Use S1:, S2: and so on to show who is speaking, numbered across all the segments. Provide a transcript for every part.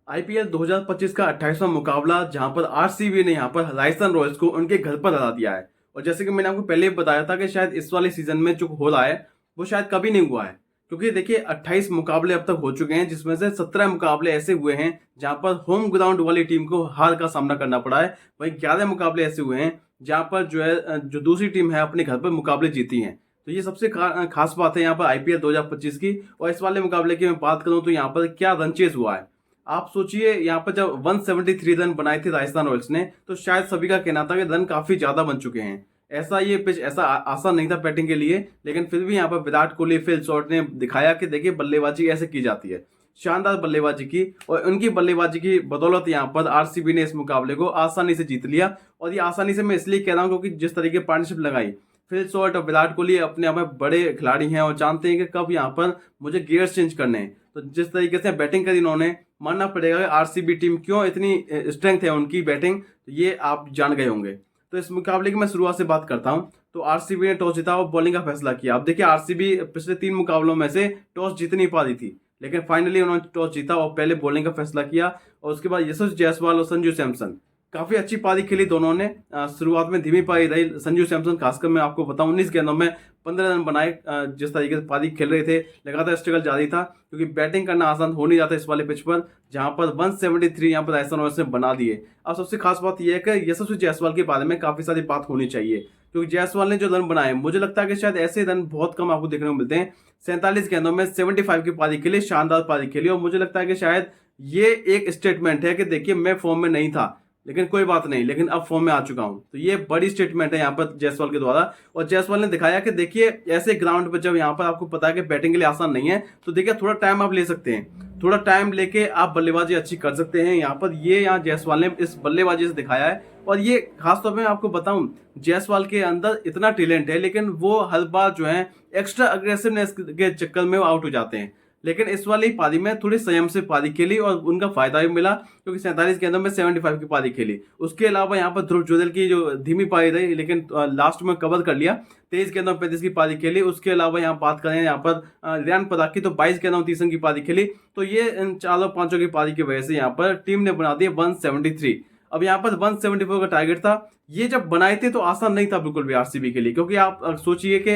S1: IPL 2025 का 28वां मुकाबला जहां पर आरसीबी ने यहां पर राजस्थान रॉयल्स को उनके घर पर हरा दिया है। और जैसे कि मैंने आपको पहले ही बताया था कि शायद इस वाले सीजन में जो हो रहा है वो शायद कभी नहीं हुआ है, क्योंकि देखिए 28 मुकाबले अब तक हो चुके हैं, जिसमें से 17 मुकाबले ऐसे हुए हैं जहां पर होम ग्राउंड वाली टीम को हार का सामना करना पड़ा है। वहीं 11 मुकाबले ऐसे हुए हैं जहां पर जो है जो दूसरी टीम है अपने घर पर मुकाबले जीती हैं। तो ये सबसे खास बात है यहाँ पर आईपीएल 2025 की। और इस वाले मुकाबले की मैं बात करूं तो यहाँ पर क्या रन चेज हुआ है। आप सोचिए, यहाँ पर जब 173 रन बनाए थे राजस्थान रॉयल्स ने, तो शायद सभी का कहना था कि रन काफी ज्यादा बन चुके हैं। ऐसा ये पिच ऐसा आसान नहीं था बैटिंग के लिए, लेकिन फिर भी यहाँ पर विराट कोहली, फिल शॉर्ट ने दिखाया कि देखिए बल्लेबाजी ऐसे की जाती है। शानदार बल्लेबाजी की और उनकी बल्लेबाजी की बदौलत यहाँ पर आरसीबी ने इस मुकाबले को आसानी से जीत लिया। और ये आसानी से मैं इसलिए कह रहा हूँ क्योंकि जिस तरीके पार्टनरशिप लगाई, फिल शॉर्ट और विराट कोहली अपने आप में बड़े खिलाड़ी हैं और जानते हैं कि कब यहाँ पर मुझे गियर चेंज करने हैं। तो जिस तरीके से बैटिंग करी इन्होंने, मानना पड़ेगा कि आरसीबी टीम क्यों इतनी स्ट्रेंथ है उनकी बैटिंग, तो ये आप जान गए होंगे। तो इस मुकाबले की मैं शुरुआत से बात करता हूं। तो आरसीबी ने टॉस जीता और बॉलिंग का फैसला किया। अब देखिए, आरसीबी पिछले 3 मुकाबलों में से टॉस जीत नहीं पा रही थी, लेकिन फाइनली उन्होंने टॉस जीता और पहले बॉलिंग का फैसला किया। और उसके बाद यशस्वी जायसवाल और संजू सैमसन काफी अच्छी पारी खेली दोनों ने। शुरुआत में धीमी पारी रही। संजू सैमसन खासकर मैं आपको बताऊं 19 गेंदों में 15 रन बनाए। जिस तरीके से पारी खेल रहे थे, लगातार स्ट्रगल जारी था, क्योंकि बैटिंग करना आसान हो नहीं जाता इस वाले पिच पर, जहां पर 173 यहाँ पर राजस्थान रॉयल्स ने बना दिए। अब सबसे खास बात यह है कि यशस्वी जायसवाल के बारे में काफी सारी बात होनी चाहिए, क्योंकि जायसवाल ने जो रन बनाए, मुझे लगता है कि शायद ऐसे रन बहुत कम आपको देखने को मिलते हैं। 47 गेंदों में 75 की पारी खेली, शानदार पारी खेली। और मुझे लगता है कि शायद ये एक स्टेटमेंट है कि देखिए मैं फॉर्म में नहीं था, लेकिन कोई बात नहीं, लेकिन अब फॉर्म में आ चुका हूं। तो ये बड़ी स्टेटमेंट है यहाँ पर जायसवाल के द्वारा। और जायसवाल ने दिखाया कि देखिए ऐसे ग्राउंड पर जब यहाँ पर आपको पता है कि बैटिंग के लिए आसान नहीं है, तो देखिए थोड़ा टाइम आप ले सकते हैं, थोड़ा टाइम लेके आप बल्लेबाजी अच्छी कर सकते हैं। यहाँ पर ये यहाँ जायसवाल ने इस बल्लेबाजी से दिखाया है। और ये खासतौर पर मैं आपको बताऊं, जायसवाल के अंदर इतना टैलेंट है, लेकिन वो हर बार जो है एक्स्ट्रा अग्रेसिवनेस के चक्कर में वो आउट हो जाते हैं। लेकिन इस वाली पारी में थोड़ी संयम से पारी खेली और उनका फायदा भी मिला, क्योंकि 47 गेंदों में 75 की पारी खेली। उसके अलावा यहाँ पर ध्रुव जुरैल की जो धीमी पारी रही, लेकिन लास्ट में कवर कर लिया। 23 गेंदों में 35 की पारी खेली। उसके अलावा यहाँ बात करें यहाँ पर रियान पराग की, तो 22 गेंदों में 30 रन की पारी खेली। तो ये इन चारों पांचों की पारी की वजह से यहाँ पर टीम ने बना दिया 173। अब यहाँ पर 174 का टारगेट था। ये जब बनाए थे तो आसान नहीं था बिल्कुल भी आरसीबी के लिए, क्योंकि आप सोचिए कि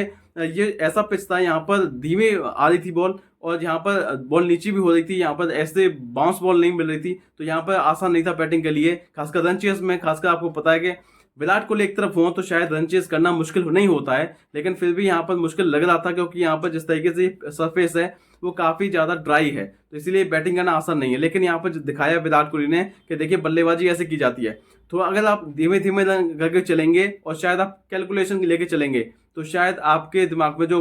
S1: ये ऐसा पिच था, यहाँ पर धीमे आ रही थी बॉल और यहाँ पर बॉल नीचे भी हो रही थी, यहाँ पर ऐसे बाउंस बॉल नहीं मिल रही थी। तो यहाँ पर आसान नहीं था बैटिंग के लिए, खासकर रन चेस में। खासकर आपको पता है कि विराट कोहली एक तरफ हो तो शायद रन चेस करना मुश्किल नहीं होता है, लेकिन फिर भी यहाँ पर मुश्किल लग रहा था, क्योंकि यहाँ पर जिस तरीके से सरफेस है वो काफी ज्यादा ड्राई है, तो इसीलिए बैटिंग करना आसान नहीं है। लेकिन यहाँ पर दिखाया विराट कोहली ने कि देखिए बल्लेबाजी ऐसे की जाती है। तो अगर आप धीमे धीमे रन करके चलेंगे और शायद आप कैलकुलेशन लेके चलेंगे, तो शायद आपके दिमाग में जो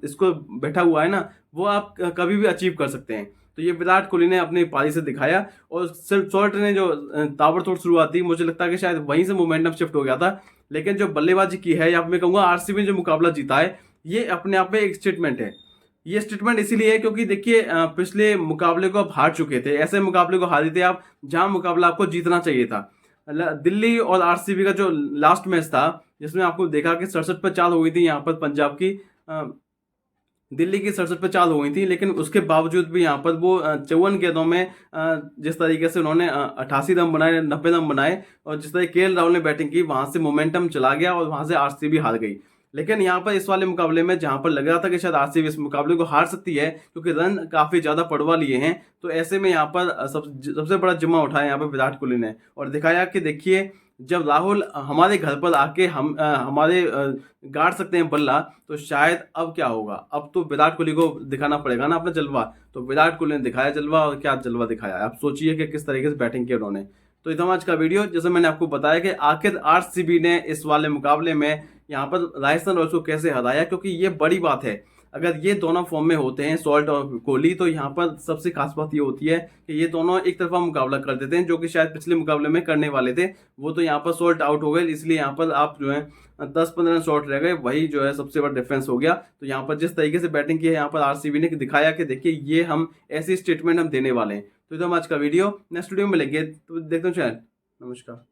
S1: इसको बैठा हुआ है ना, वो आप कभी भी अचीव कर सकते हैं। तो ये विराट कोहली ने अपनी पारी से दिखाया। और सिर्फ शॉर्ट ने जो ताबड़तोड़ शुरुआत थी, मुझे लगता है कि शायद वहीं से मोमेंटम शिफ्ट हो गया था। लेकिन जो बल्लेबाजी की है, या मैं कहूँगा आरसीबी ने जो मुकाबला जीता है, ये अपने आप में एक स्टेटमेंट है। ये स्टेटमेंट इसीलिए है क्योंकि देखिए पिछले मुकाबले को आप हार चुके थे, ऐसे मुकाबले को हारे थे आप जहां मुकाबला आपको जीतना चाहिए था। दिल्ली और आरसीबी का जो लास्ट मैच था, जिसमें आपको देखा कि 67 पर चाल हो गई थी यहाँ पर पंजाब की, दिल्ली की 67 पे चाल हो गई थी, लेकिन उसके बावजूद भी यहाँ पर वो 54 गेंदों में जिस तरीके से उन्होंने 88 रन बनाए, 90 रन बनाए, और जिस तरह केएल राहुल ने बैटिंग की, वहां से मोमेंटम चला गया और वहां से आरसीबी हार गई। लेकिन यहाँ पर इस वाले मुकाबले में जहां पर लग रहा था कि शायद आरसीबी इस मुकाबले को हार सकती है, क्योंकि रन काफी ज्यादा पड़वा लिए हैं, तो ऐसे में यहाँ पर सबसे बड़ा जिम्मा उठाया यहाँ पर विराट कोहली ने और दिखाया कि देखिए जब राहुल हमारे घर पर आके हम हमारे गाड़ सकते हैं बल्ला, तो शायद अब क्या होगा। अब तो विराट कोहली को दिखाना पड़ेगा ना अपना जलवा। तो विराट कोहली ने दिखाया जलवा, और क्या जलवा दिखाया, आप सोचिए कि किस तरीके से बैटिंग की उन्होंने। तो इतना आज का वीडियो, जैसे मैंने आपको बताया कि आखिर आरसीबी ने इस वाले मुकाबले में यहाँ पर राजस्थान रॉयल्स को कैसे हराया, क्योंकि ये बड़ी बात है। अगर ये दोनों फॉर्म में होते हैं, सॉल्ट और कोहली, तो यहाँ पर सबसे खास बात ये होती है कि ये दोनों एक तरफा मुकाबला कर देते हैं, जो कि शायद पिछले मुकाबले में करने वाले थे। वो तो यहाँ पर सॉल्ट आउट हो गए, इसलिए यहाँ पर आप जो है 10-15 शॉट रह गए, वही जो है सबसे बड़ा डिफरेंस हो गया। तो यहाँ पर जिस तरीके से बैटिंग की है यहाँ पर आरसीबी ने दिखाया कि देखिए ये हम ऐसी स्टेटमेंट हम देने वाले हैं। तो आज का वीडियो, नेक्स्ट वीडियो में मिलेंगे, तो देखते हैं। नमस्कार।